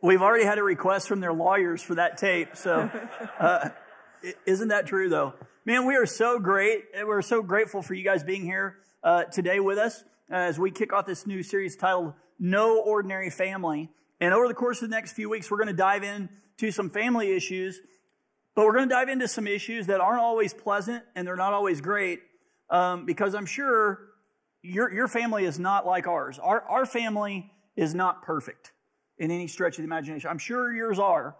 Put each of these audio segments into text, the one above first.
We've already had a request from their lawyers for that tape. So isn't that true, though? Man, we are so great. We're so grateful for you guys being here today with us as we kick off this new series titled No Ordinary Family. And over the course of the next few weeks, we're going to dive into some family issues, but we're going to dive into some issues that aren't always pleasant and they're not always great, because I'm sure your family is not like ours. Our family is not perfect in any stretch of the imagination. I'm sure yours are,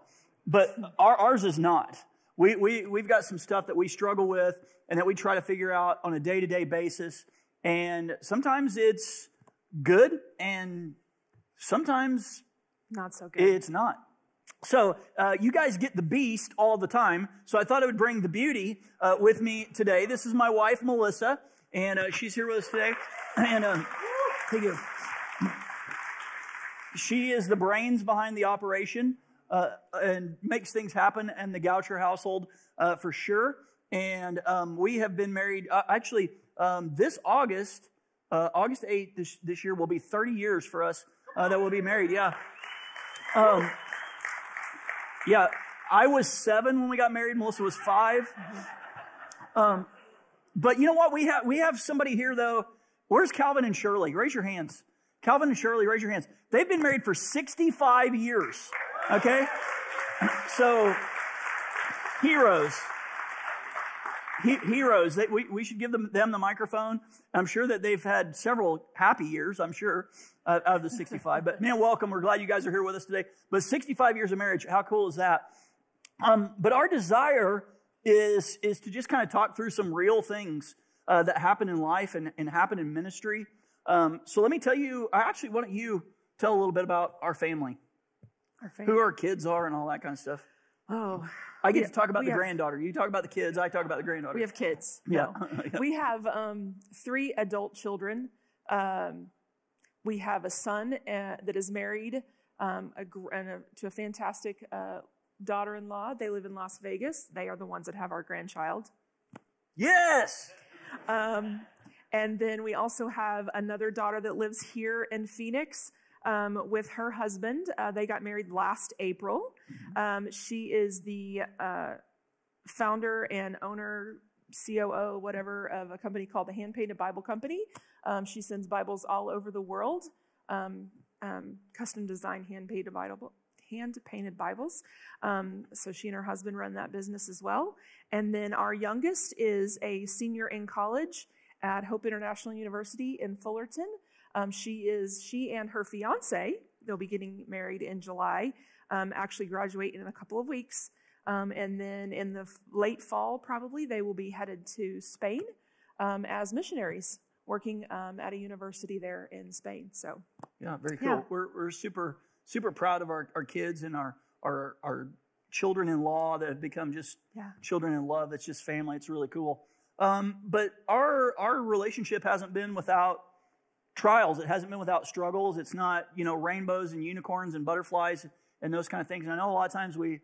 but ours is not. We've got some stuff that we struggle with and that we try to figure out on a day-to-day basis. And sometimes it's good and sometimes not so good. It's not. So you guys get the beast all the time. So I thought I would bring the beauty with me today. This is my wife, Malisa, and she's here with us today. And thank you. She is the brains behind the operation and makes things happen in the Goucher household for sure. And we have been married. Actually, this August 8th this year will be 30 years for us that we'll be married. Yeah. Yeah, I was 7 when we got married. Melissa was 5. But you know what? We have somebody here, though. Where's Calvin and Shirley? Raise your hands. Calvin and Shirley, raise your hands. They've been married for 65 years. Okay? So, heroes. Heroes. We should give them the microphone. I'm sure that they've had several happy years, I'm sure, out of the 65. But man, welcome. We're glad you guys are here with us today. But 65 years of marriage, how cool is that? But our desire is to just kind of talk through some real things that happen in life and happen in ministry. So let me tell you, why don't you tell a little bit about our family? Who our kids are and all that kind of stuff. Oh, I get to talk about the granddaughter. You talk about the kids. I talk about the granddaughter. We have kids. Yeah. No. We have 3 adult children. We have a son that is married to a fantastic daughter-in-law. They live in Las Vegas. They are the ones that have our grandchild. Yes! And then we also have another daughter that lives here in Phoenix with her husband. They got married last April. She is the founder and owner, COO, whatever, of a company called the Hand Painted Bible Company. She sends Bibles all over the world, custom designed hand painted Bibles. So she and her husband run that business as well. And then our youngest is a senior in college at Hope International University in Fullerton. She and her fiance, they'll be getting married in July, actually graduate in a couple of weeks. And then in the late fall, probably, they will be headed to Spain as missionaries, working at a university there in Spain. So, yeah, very cool. Yeah. We're super proud of our kids and our children-in-law that have become just children in love. It's just family. It's really cool. But our relationship hasn't been without trials. It hasn't been without struggles. It's not, rainbows and unicorns and butterflies and those kind of things. And I know a lot of times we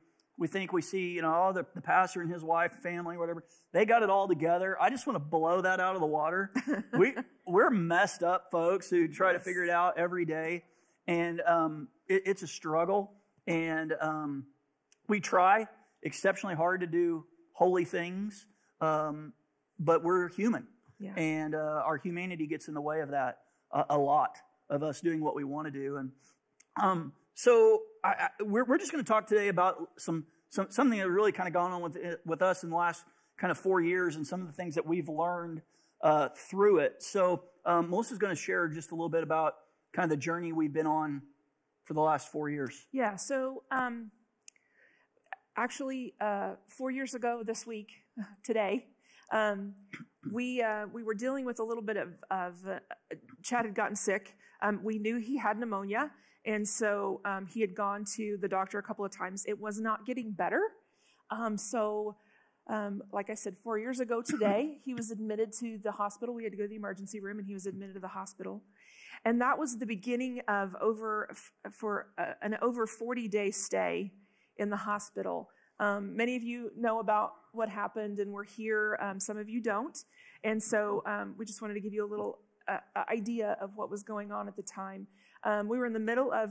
think we see, the pastor and his wife, family, whatever. They got it all together. I just want to blow that out of the water. We're messed up folks who try to figure it out every day. And it's a struggle. And we try exceptionally hard to do holy things. But we're human. Yeah. And our humanity gets in the way of that a lot, of us doing what we want to do. And so we're just going to talk today about something that really kind of gone on with us in the last kind of 4 years and some of the things that we've learned through it. So Melissa's going to share just a little bit about kind of the journey we've been on for the last 4 years. Yeah, so actually 4 years ago this week, today, we were dealing with a little bit of Chad had gotten sick. We knew he had pneumonia, and so he had gone to the doctor a couple of times. It was not getting better. Like I said, 4 years ago today, he was admitted to the hospital. We had to go to the emergency room, and he was admitted to the hospital. And that was the beginning of an over 40-day stay in the hospital. Many of you know about what happened and were here. Some of you don't. And so we just wanted to give you a little idea of what was going on at the time. We were in the middle of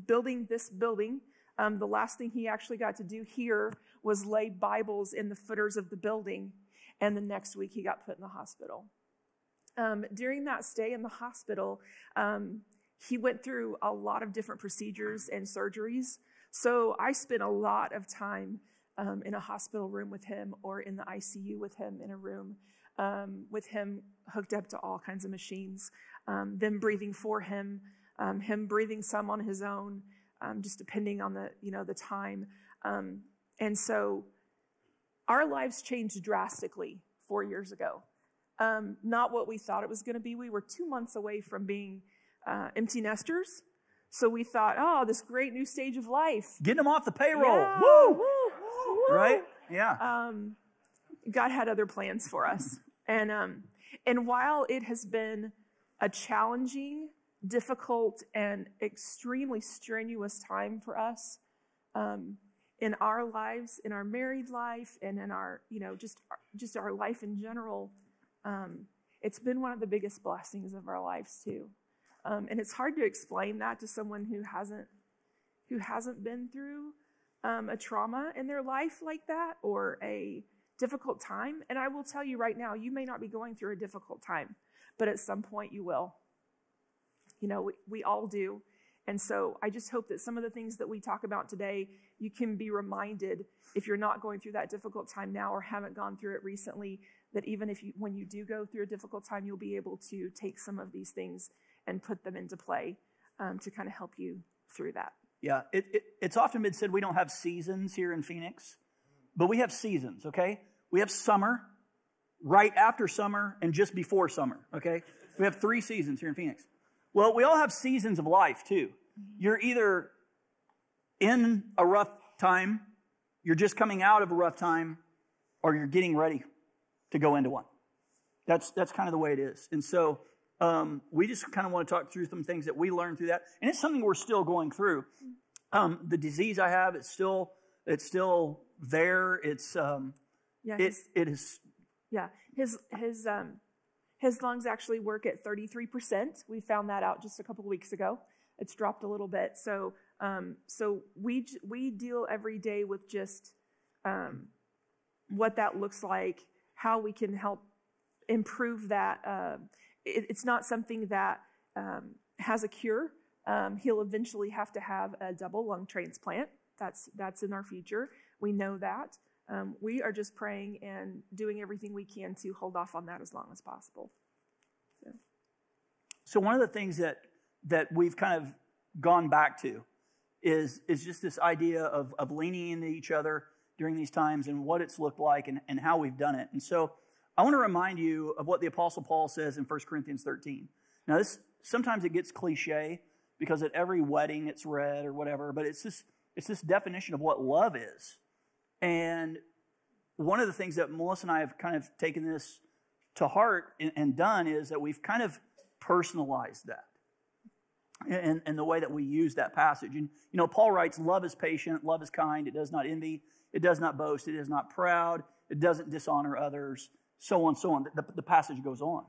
building this building, the last thing he actually got to do here was lay Bibles in the footers of the building. And the next week he got put in the hospital. During that stay in the hospital, he went through a lot of different procedures and surgeries. So I spent a lot of time in a hospital room with him, or in the ICU with him in a room, with him hooked up to all kinds of machines, them breathing for him, him breathing some on his own, just depending on the time. And so our lives changed drastically 4 years ago. Not what we thought it was going to be. We were 2 months away from being empty nesters. So we thought, oh, this great new stage of life. Getting them off the payroll. Yeah. Woo! Woo! Right? Yeah. God had other plans for us. And while it has been a challenging, difficult, and extremely strenuous time for us, in our lives, in our married life, and in our, just our life in general, it's been one of the biggest blessings of our lives too. And it's hard to explain that to someone who hasn't been through a trauma in their life like that, or a difficult time. And I will tell you right now, you may not be going through a difficult time, but at some point you will. We all do. And so I just hope that some of the things that we talk about today, you can be reminded, if you're not going through that difficult time now or haven't gone through it recently, that even when you do go through a difficult time, you'll be able to take some of these things and put them into play to kind of help you through that. Yeah, it's often been said we don't have seasons here in Phoenix, but we have seasons, okay? We have summer, right after summer, and just before summer, okay? We have 3 seasons here in Phoenix. Well, we all have seasons of life, too. You're either in a rough time, you're just coming out of a rough time, or you're getting ready to go into one. That's kind of the way it is. And so we just kind of want to talk through some things that we learned through that. And it's something we're still going through. The disease I have, it's still there. It's it is. Yeah, his lungs actually work at 33%. We found that out just a couple of weeks ago. It's dropped a little bit. So we deal every day with just what that looks like, how we can help improve that. It's not something that has a cure. He'll eventually have to have a double lung transplant. That's in our future. We know that. We are just praying and doing everything we can to hold off on that as long as possible. So one of the things that we've kind of gone back to is just this idea of leaning into each other during these times and what it's looked like and how we've done it. And so I want to remind you of what the Apostle Paul says in 1 Corinthians 13. Now, sometimes it gets cliche because at every wedding it's read or whatever, but it's this definition of what love is. And one of the things that Melissa and I have kind of taken this to heart and done is that we've kind of personalized that and the way that we use that passage. And, Paul writes, love is patient, love is kind, it does not envy, it does not boast, it is not proud, it doesn't dishonor others, so on, so on. The passage goes on.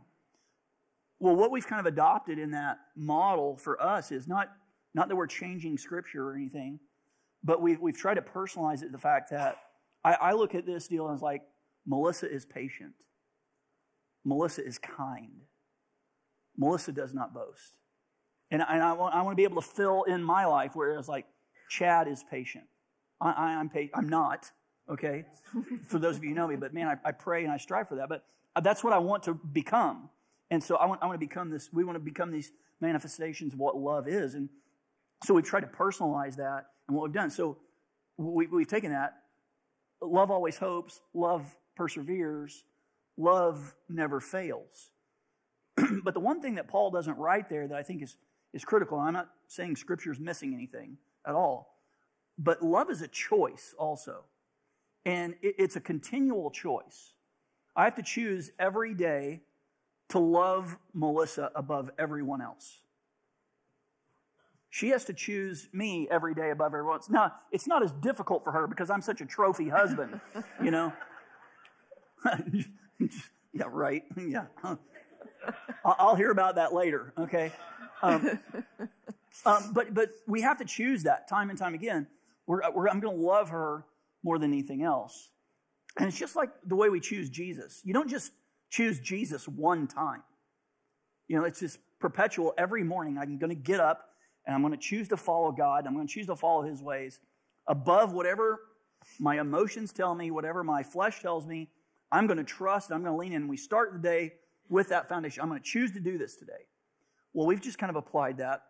Well, what we've kind of adopted in that model for us is not that we're changing Scripture or anything, but we've tried to personalize it to the fact that I look at this deal and it's like, Melissa is patient. Melissa is kind. Melissa does not boast. And I want to be able to fill in my life where it's like, Chad is patient. I'm not, okay? For those of you who know me, but man, I pray and I strive for that. But that's what I want to become. And so I want to become this. We want to become these manifestations of what love is. And so we've tried to personalize that and what we've done. So we've taken that. Love always hopes. Love perseveres. Love never fails. But the one thing that Paul doesn't write there that I think is critical, and I'm not saying Scripture is missing anything at all, but love is a choice also. And it's a continual choice. I have to choose every day to love Melissa above everyone else. She has to choose me every day above everyone else. Now, it's not as difficult for her because I'm such a trophy husband, Yeah, right. Yeah. I'll hear about that later, okay? But we have to choose that time and time again. I'm going to love her more than anything else. And it's just like the way we choose Jesus. You don't just choose Jesus one time. It's just perpetual. Every morning I'm going to get up and I'm going to choose to follow God. I'm going to choose to follow his ways above whatever my emotions tell me, whatever my flesh tells me. I'm going to trust. I'm going to lean in. And we start the day with that foundation. I'm going to choose to do this today. Well, we've just kind of applied that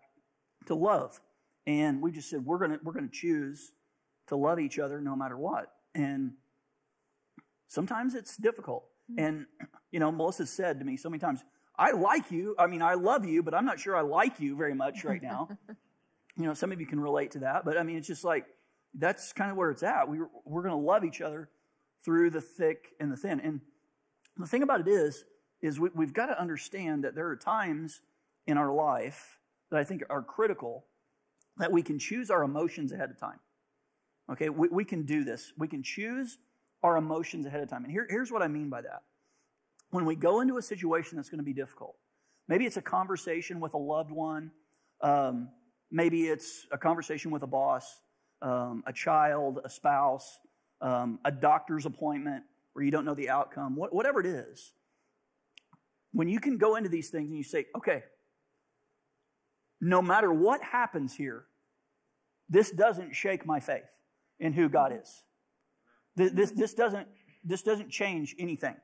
to love. And we just said, we're going to choose to love each other no matter what. And sometimes it's difficult. And, Melissa said to me so many times, I like you. I mean, I love you, but I'm not sure I like you very much right now. Some of you can relate to that. But, it's just like, that's kind of where it's at. We're going to love each other through the thick and the thin. And the thing about it is we've got to understand that there are times in our life that I think are critical that we can choose our emotions ahead of time. Okay, we can do this. We can choose our emotions ahead of time. And here's what I mean by that. When we go into a situation that's going to be difficult, maybe it's a conversation with a loved one, maybe it's a conversation with a boss, a child, a spouse, a doctor's appointment where you don't know the outcome, whatever it is. When you can go into these things and you say, okay, no matter what happens here, this doesn't shake my faith in who God is. This doesn't change anything.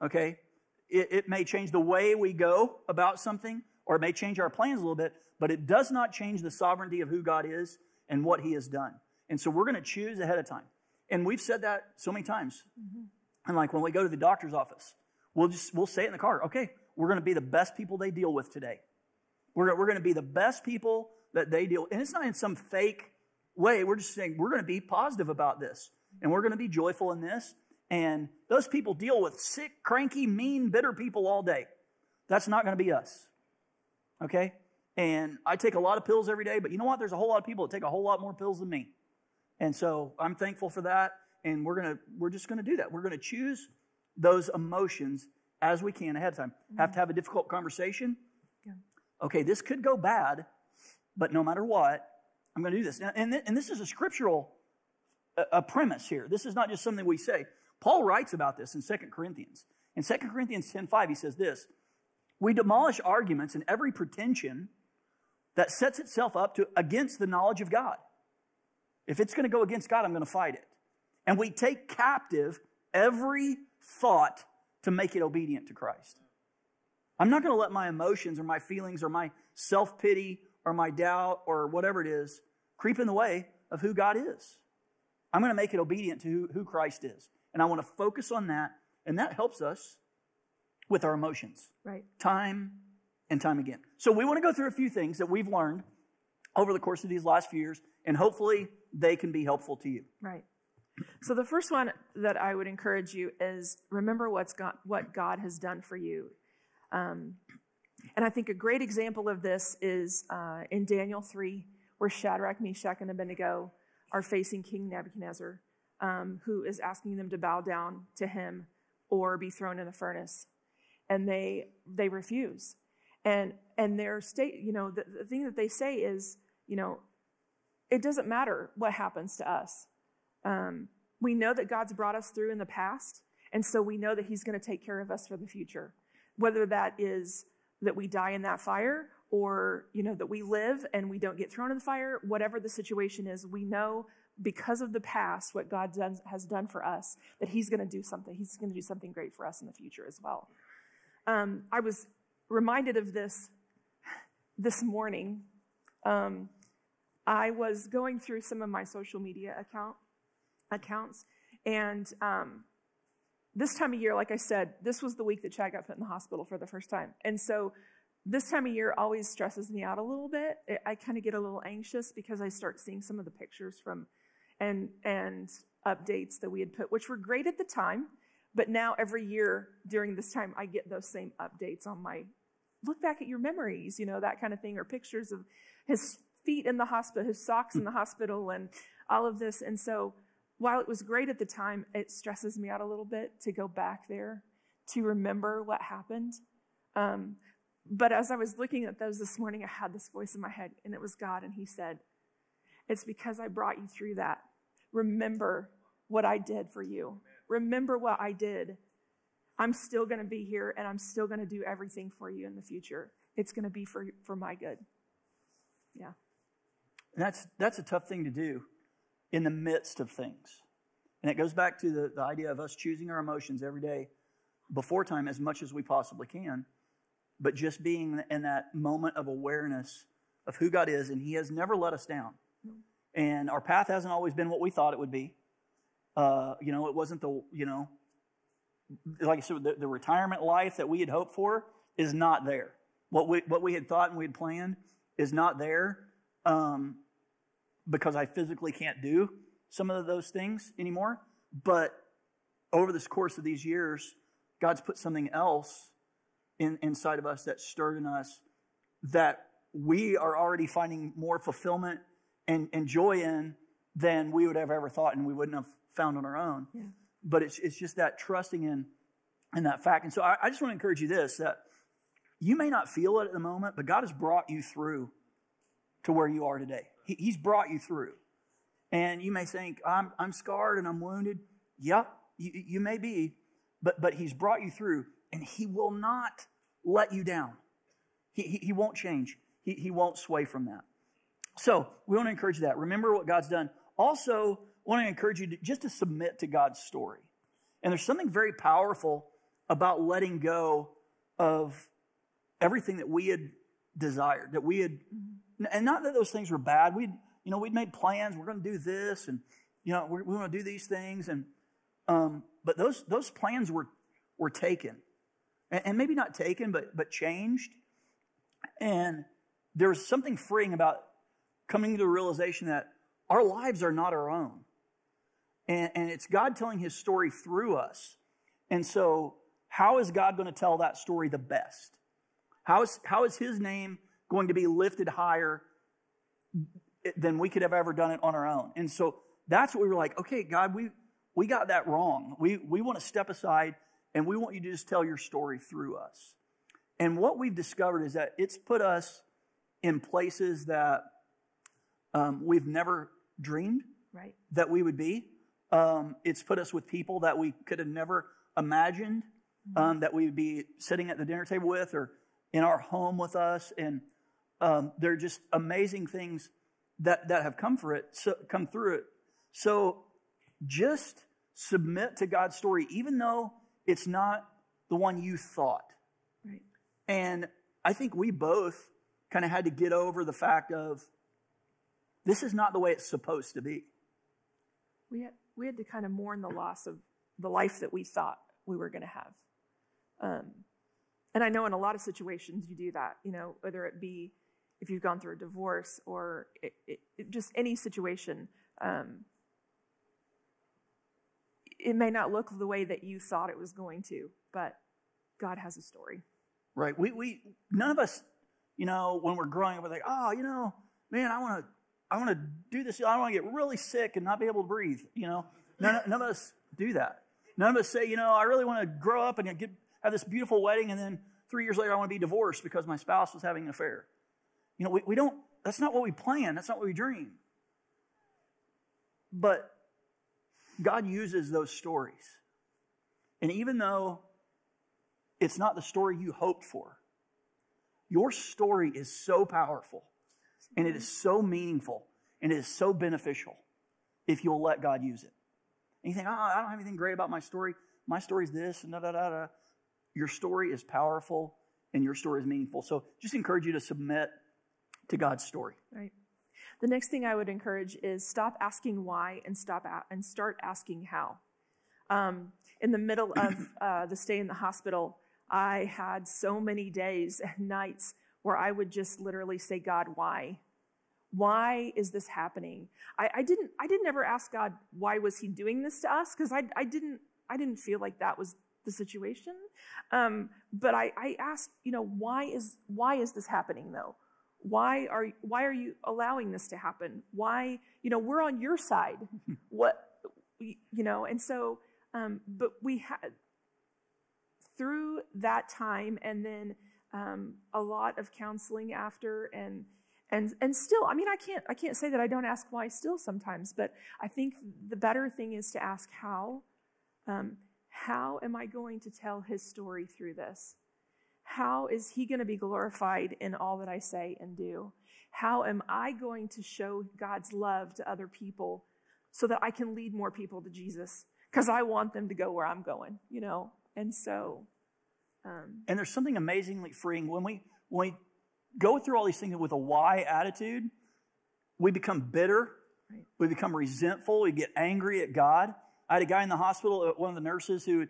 Okay? It may change the way we go about something, or it may change our plans a little bit, but it does not change the sovereignty of who God is and what he has done. And so we're going to choose ahead of time. And we've said that so many times. Mm-hmm. And like when we go to the doctor's office, we'll say it in the car, okay, we're going to be the best people they deal with today. We're going to be the best people that they deal with. And it's not in some fake way. We're just saying we're going to be positive about this. And we're going to be joyful in this. And those people deal with sick, cranky, mean, bitter people all day. That's not going to be us. Okay? And I take a lot of pills every day, but you know what? There's a whole lot of people that take a whole lot more pills than me. And so I'm thankful for that. And we're just going to do that. We're going to choose those emotions as we can ahead of time. Mm-hmm. Have to have a difficult conversation. Yeah. Okay, this could go bad, but no matter what, I'm going to do this. And this is a scriptural a premise here. This is not just something we say. Paul writes about this in 2 Corinthians. In 2 Corinthians 10:5, he says this, we demolish arguments and every pretension that sets itself up against the knowledge of God. If it's going to go against God, I'm going to fight it. And we take captive every thought to make it obedient to Christ. I'm not going to let my emotions or my feelings or my self-pity or my doubt or whatever it is creep in the way of who God is. I'm going to make it obedient to who Christ is. And I want to focus on that. And that helps us with our emotions. Right. Time and time again. So we want to go through a few things that we've learned over the course of these last few years. And hopefully they can be helpful to you. Right. So the first one that I would encourage you is remember what God has done for you. And I think a great example of this is in Daniel 3, where Shadrach, Meshach, and Abednego are facing King Nebuchadnezzar, who is asking them to bow down to him or be thrown in a furnace. And they refuse. And their state, the thing that they say is, it doesn't matter what happens to us. We know that God's brought us through in the past, and so we know that he's going to take care of us for the future. Whether that is that we die in that fire or, that we live and we don't get thrown in the fire, whatever the situation is, we know because of the past, what God has done for us, that he's going to do something. He's going to do something great for us in the future as well. I was reminded of this morning. I was going through some of my social media accounts, and this time of year, like I said, this was the week that Chad got put in the hospital for the first time. And so this time of year always stresses me out a little bit. I kind of get a little anxious because I start seeing some of the pictures from and updates that we had put, which were great at the time. But now every year during this time, I get those same updates on my, look back at your memories, that kind of thing, or pictures of his feet in the hospital, his socks in the hospital, and all of this. And so while it was great at the time, it stresses me out a little bit to go back there to remember what happened. But as I was looking at those this morning, I had this voice in my head, and it was God, and he said, it's because I brought you through that. Remember what I did for you. Remember what I did. I'm still going to be here, and I'm still going to do everything for you in the future. It's going to be for my good. Yeah. And that's a tough thing to do in the midst of things. And it goes back to the idea of us choosing our emotions every day before time as much as we possibly can, but just being in that moment of awareness of who God is, and he has never let us down. And our path hasn't always been what we thought it would be. It wasn't like I said, the retirement life that we had hoped for is not there. What we had thought and we had planned is not there because I physically can't do some of those things anymore. But over this course of these years, God's put something else inside of us that's stirred in us that we are already finding more fulfillment and joy in than we would have ever thought and we wouldn't have found on our own. Yeah. But it's just that trusting in that fact. And so I just want to encourage you this, that you may not feel it at the moment, but God has brought you through to where you are today. He's brought you through. And you may think, I'm scarred and I'm wounded. Yeah, you may be, but he's brought you through, and he will not let you down. He won't change. He won't sway from that. So we want to encourage that. Remember what God's done. Also, want to encourage you just to submit to God's story. And there's something very powerful about letting go of everything that we had desired, that we had, and not that those things were bad. We'd made plans. We're going to do this, and we want to do these things, and but those plans were taken, and maybe not taken, but changed. And there's something freeing about coming to the realization that our lives are not our own. And it's God telling his story through us. And so how is God going to tell that story the best? How is his name going to be lifted higher than we could have ever done it on our own? And so that's what we were like, okay, God, we got that wrong. We want to step aside, and we want you to just tell your story through us. And what we've discovered is that it's put us in places that we've never dreamed that we would be. It's put us with people that we could have never imagined that we would be sitting at the dinner table with or in our home with us. And they're just amazing things that have come through it. So just submit to God's story, even though it's not the one you thought. Right. And I think we both kind of had to get over the fact of this is not the way it's supposed to be. We had to kind of mourn the loss of the life that we thought we were going to have. And I know in a lot of situations you do that, whether it be if you've gone through a divorce or just any situation. It may not look the way that you thought it was going to, but God has a story. Right. We none of us, when we're growing up, we're like, man, I want to do this. I don't want to get really sick and not be able to breathe. None of us do that. None of us say, I really want to grow up and have this beautiful wedding, and then 3 years later I want to be divorced because my spouse was having an affair. We don't. That's not what we plan. That's not what we dream. But God uses those stories, and even though it's not the story you hoped for, your story is so powerful. And it is so meaningful, and it is so beneficial if you'll let God use it. And you think, I don't have anything great about my story. My story is this, and da-da-da-da. Your story is powerful, and your story is meaningful. So just encourage you to submit to God's story. Right. The next thing I would encourage is stop asking why and start asking how. In the middle of the stay in the hospital, I had so many days and nights where I would just literally say, God, why? Why is this happening? I didn't ever ask God, why was he doing this to us? Because I didn't feel like that was the situation. But I asked, why is this happening though? Why are you allowing this to happen? Why, we're on your side. And so, but we had, through that time, and then a lot of counseling after, and still, I mean, I can't say that I don't ask why still sometimes, but I think the better thing is to ask how. How am I going to tell his story through this? How is he going to be glorified in all that I say and do? How am I going to show God's love to other people so that I can lead more people to Jesus? Because I want them to go where I'm going, you know? And so... and there's something amazingly freeing. When we go through all these things with a why attitude, we become bitter. Right. We become resentful. We get angry at God. I had a guy in the hospital, one of the nurses, who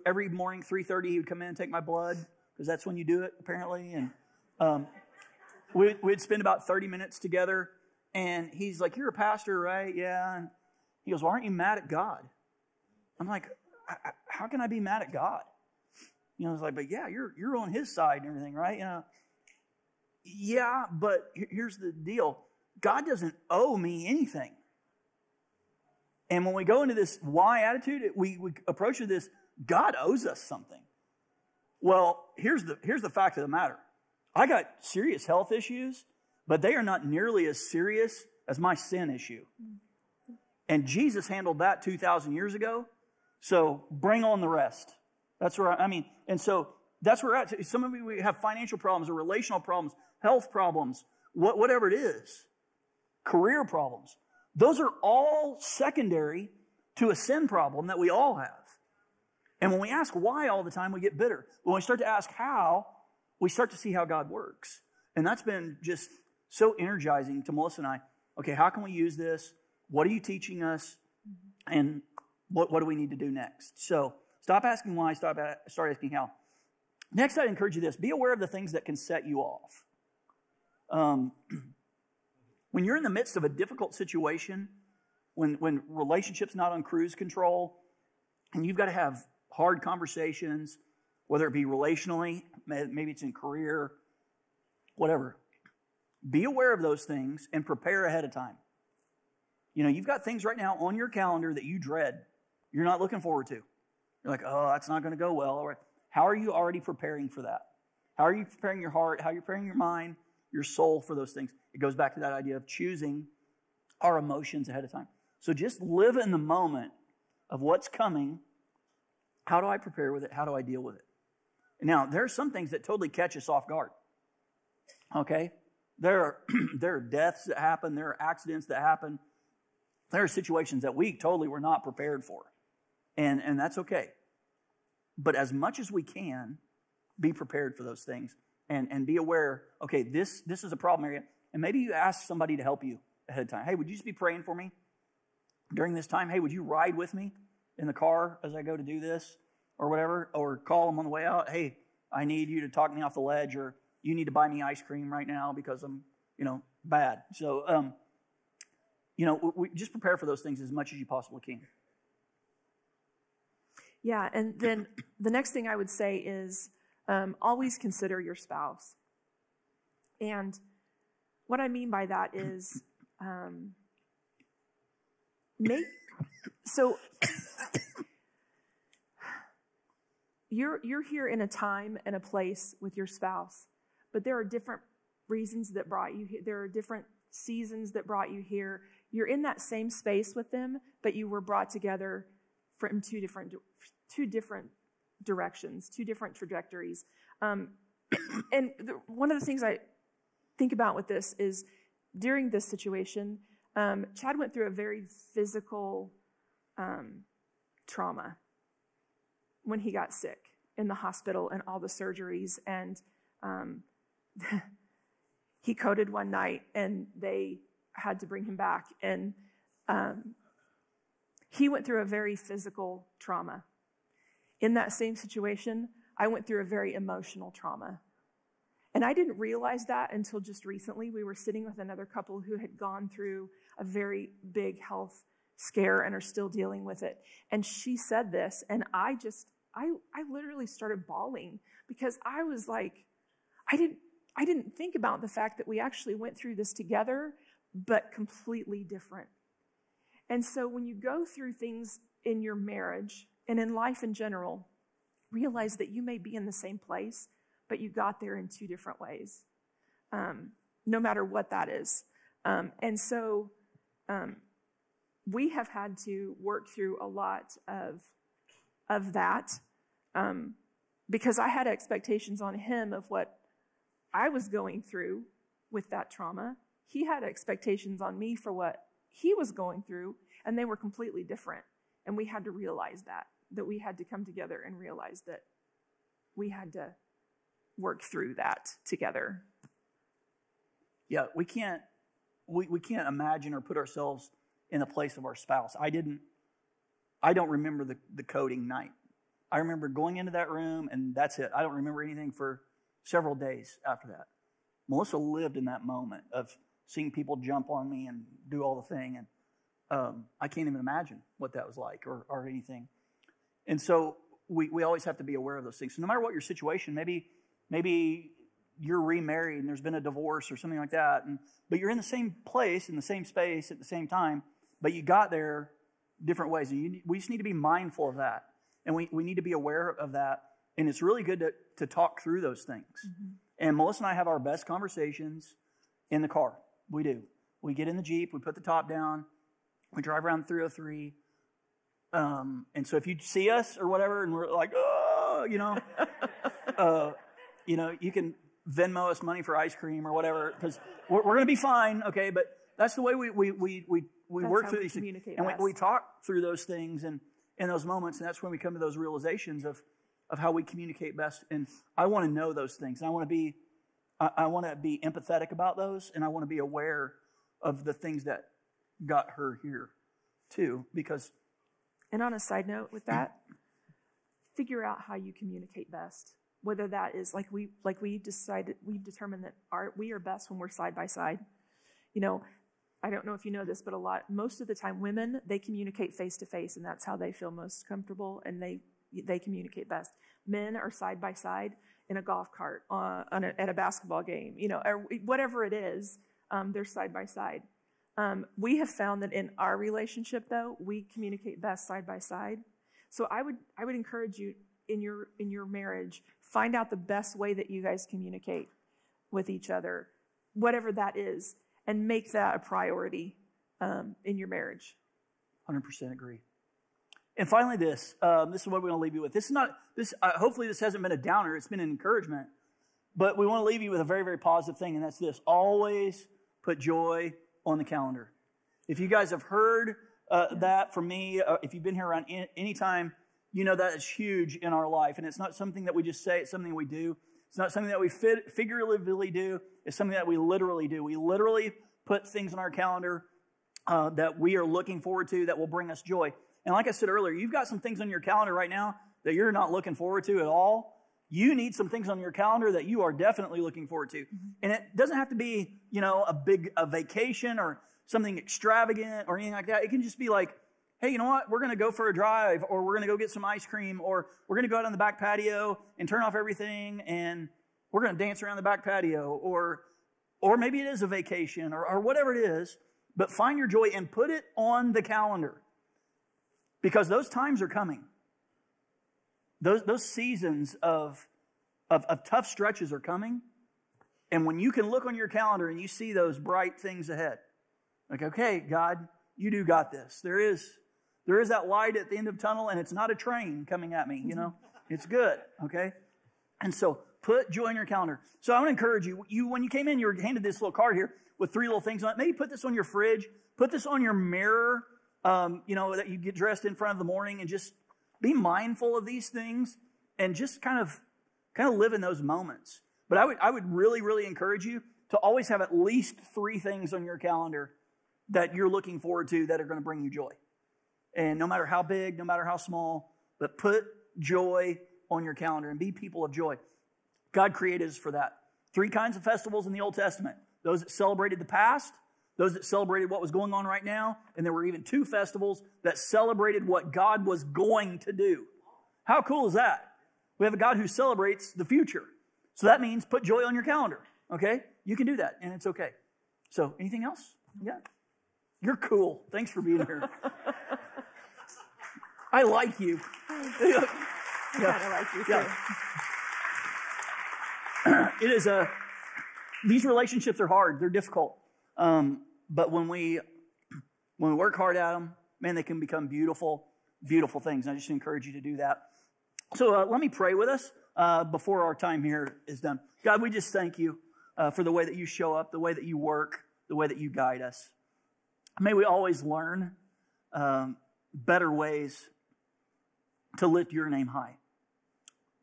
every morning, 3:30, he would come in and take my blood, because that's when you do it, apparently. And we'd spend about 30 minutes together. And he's like, "You're a pastor, right?" "Yeah." And he goes, "Well, aren't you mad at God?" I'm like, "How can I be mad at God?" You know, it's like, "But yeah, you're on his side and everything, right?" You know, yeah, but here's the deal. God doesn't owe me anything. And when we go into this why attitude, we approach it this, God owes us something. Well, here's the fact of the matter. I got serious health issues, but they are not nearly as serious as my sin issue. And Jesus handled that 2,000 years ago. So bring on the rest. That's where I mean, and so that's where we're at. Some of you have financial problems or relational problems, health problems, whatever it is, career problems. Those are all secondary to a sin problem that we all have. And when we ask why all the time, we get bitter. When we start to ask how, we start to see how God works. And that's been just so energizing to Melissa and I. Okay, how can we use this? What are you teaching us? And what do we need to do next? So stop asking why, start asking how. Next, I'd encourage you this. Be aware of the things that can set you off. When you're in the midst of a difficult situation, when relationships not on cruise control, and you've got to have hard conversations, whether it be relationally, maybe it's in career, whatever. Be aware of those things and prepare ahead of time. You know, you've got things right now on your calendar that you dread. You're not looking forward to. You're like, "Oh, that's not going to go well." Or, how are you already preparing for that? How are you preparing your heart? How are you preparing your mind, your soul for those things? It goes back to that idea of choosing our emotions ahead of time. So just live in the moment of what's coming. How do I prepare with it? How do I deal with it? Now, there are some things that totally catch us off guard. Okay? There are deaths that happen. There are accidents that happen. There are situations that we totally were not prepared for. And that's okay. But as much as we can, be prepared for those things. And be aware, okay, this is a problem area. And maybe you ask somebody to help you ahead of time. "Hey, would you just be praying for me during this time? Hey, would you ride with me in the car as I go to do this?" Or whatever. Or call them on the way out. "Hey, I need you to talk me off the ledge," or "You need to buy me ice cream right now because I'm, bad." So, we just prepare for those things as much as you possibly can. Yeah, and then the next thing I would say is always consider your spouse. And what I mean by that is you're here in a time and a place with your spouse, but there are different reasons that brought you here. There are different seasons that brought you here. You're in that same space with them, but you were brought together from two different directions, two different trajectories. And one of the things I think about with this is during this situation, Chad went through a very physical trauma when he got sick in the hospital and all the surgeries. And he coded one night and they had to bring him back. And he went through a very physical trauma. In that same situation, I went through a very emotional trauma. And I didn't realize that until just recently. We were sitting with another couple who had gone through a very big health scare and are still dealing with it. And she said this, and I literally started bawling because I was like, I didn't think about the fact that we actually went through this together, but completely different. And so when you go through things in your marriage and in life in general, realize that you may be in the same place, but you got there in two different ways, no matter what that is. And so we have had to work through a lot of that because I had expectations on him of what I was going through with that trauma. He had expectations on me for what he was going through, and they were completely different. And we had to realize that we had to come together and realize that we had to work through that together. Yeah, we can't imagine or put ourselves in the place of our spouse. I don't remember the coding night. I remember going into that room, and that's it. I don't remember anything for several days after that. Melissa lived in that moment of seeing people jump on me and do all the thing, and I can't even imagine what that was like or anything. And so we always have to be aware of those things. So no matter what your situation, maybe you're remarried and there's been a divorce or something like that, but you're in the same place, in the same space at the same time, but you got there different ways. And we just need to be mindful of that. And we need to be aware of that. And it's really good to talk through those things. Mm-hmm. And Melissa and I have our best conversations in the car. We do. We get in the Jeep, we put the top down, we drive around 303. And so if you see us or whatever, and we're like, oh, you can Venmo us money for ice cream or whatever, because we're going to be fine, okay? But that's the way we work through these things. And we talk through those things and in those moments, and that's when we come to those realizations of how we communicate best. And I want to know those things. And I want to be empathetic about those, and I want to be aware of the things that got her here too, because. And on a side note with that, figure out how you communicate best. Whether that is we've determined that we are best when we're side by side. I don't know if you know this, but most of the time women, they communicate face to face, and that's how they feel most comfortable, and they communicate best. Men are side by side in a golf cart at a basketball game, or whatever it is, they're side by side. We have found that in our relationship, though, we communicate best side by side. So I would encourage you in your marriage, find out the best way that you guys communicate with each other, whatever that is, and make that a priority in your marriage. 100% agree. And finally, this is what we're going to leave you with. Hopefully this hasn't been a downer. It's been an encouragement. But we want to leave you with a very, very positive thing, and that's this. Always put joy on the calendar. If you guys have heard that from me, if you've been here around any time, you know that is huge in our life. And it's not something that we just say. It's something we do. It's not something that we figuratively do. It's something that we literally do. We literally put things on our calendar that we are looking forward to that will bring us joy. And like I said earlier, you've got some things on your calendar right now that you're not looking forward to at all. You need some things on your calendar that you are definitely looking forward to. Mm-hmm. And it doesn't have to be, a vacation or something extravagant or anything like that. It can just be like, hey, you know what? We're going to go for a drive, or we're going to go get some ice cream, or we're going to go out on the back patio and turn off everything, and we're going to dance around the back patio, or maybe it is a vacation, or whatever it is. But find your joy and put it on the calendar, because those times are coming. Those seasons of tough stretches are coming. And when you can look on your calendar and you see those bright things ahead, like, okay, God, you do got this. There is that light at the end of the tunnel, and it's not a train coming at me, It's good, okay? And so put joy in your calendar. So I want to encourage you. When you came in, you were handed this little card here with 3 little things on it. Maybe put this on your fridge. Put this on your mirror, that you get dressed in front of the morning, and just be mindful of these things and just kind of live in those moments. But I would really, really encourage you to always have at least 3 things on your calendar that you're looking forward to that are going to bring you joy. And no matter how big, no matter how small, but put joy on your calendar and be people of joy. God created us for that. 3 kinds of festivals in the Old Testament. Those that celebrated the past, those that celebrated what was going on right now, and there were even 2 festivals that celebrated what God was going to do. How cool is that? We have a God who celebrates the future. So that means put joy on your calendar, okay? You can do that, and it's okay. So anything else? Yeah. You're cool. Thanks for being here. I like you. I kind of like you, too. Yeah. these relationships are hard. They're difficult. But when we work hard at them, man, they can become beautiful, beautiful things. And I just encourage you to do that. So let me pray with us before our time here is done. God, we just thank you for the way that you show up, the way that you work, the way that you guide us. May we always learn better ways to lift your name high.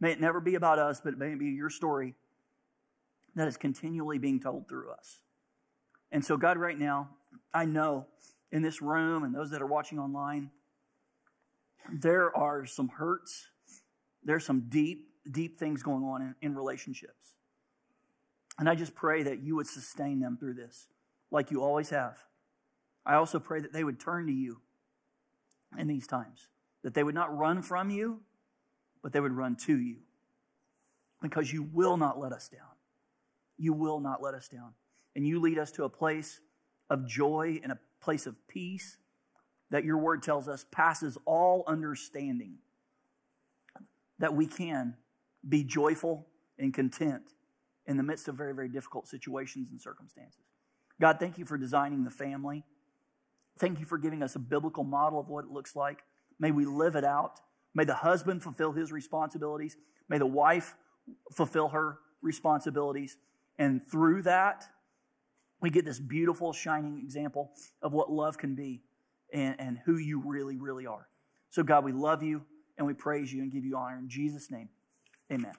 May it never be about us, but may it be your story that is continually being told through us. And so, God, right now, I know in this room and those that are watching online, there are some hurts. There's some deep, deep things going on in relationships. And I just pray that you would sustain them through this, like you always have. I also pray that they would turn to you in these times, that they would not run from you, but they would run to you, because you will not let us down. You will not let us down. And you lead us to a place of joy and a place of peace that your word tells us passes all understanding, that we can be joyful and content in the midst of very, very difficult situations and circumstances. God, thank you for designing the family. Thank you for giving us a biblical model of what it looks like. May we live it out. May the husband fulfill his responsibilities. May the wife fulfill her responsibilities. And through that, we get this beautiful, shining example of what love can be and who you really, really are. So God, we love you and we praise you and give you honor. In Jesus' name, amen.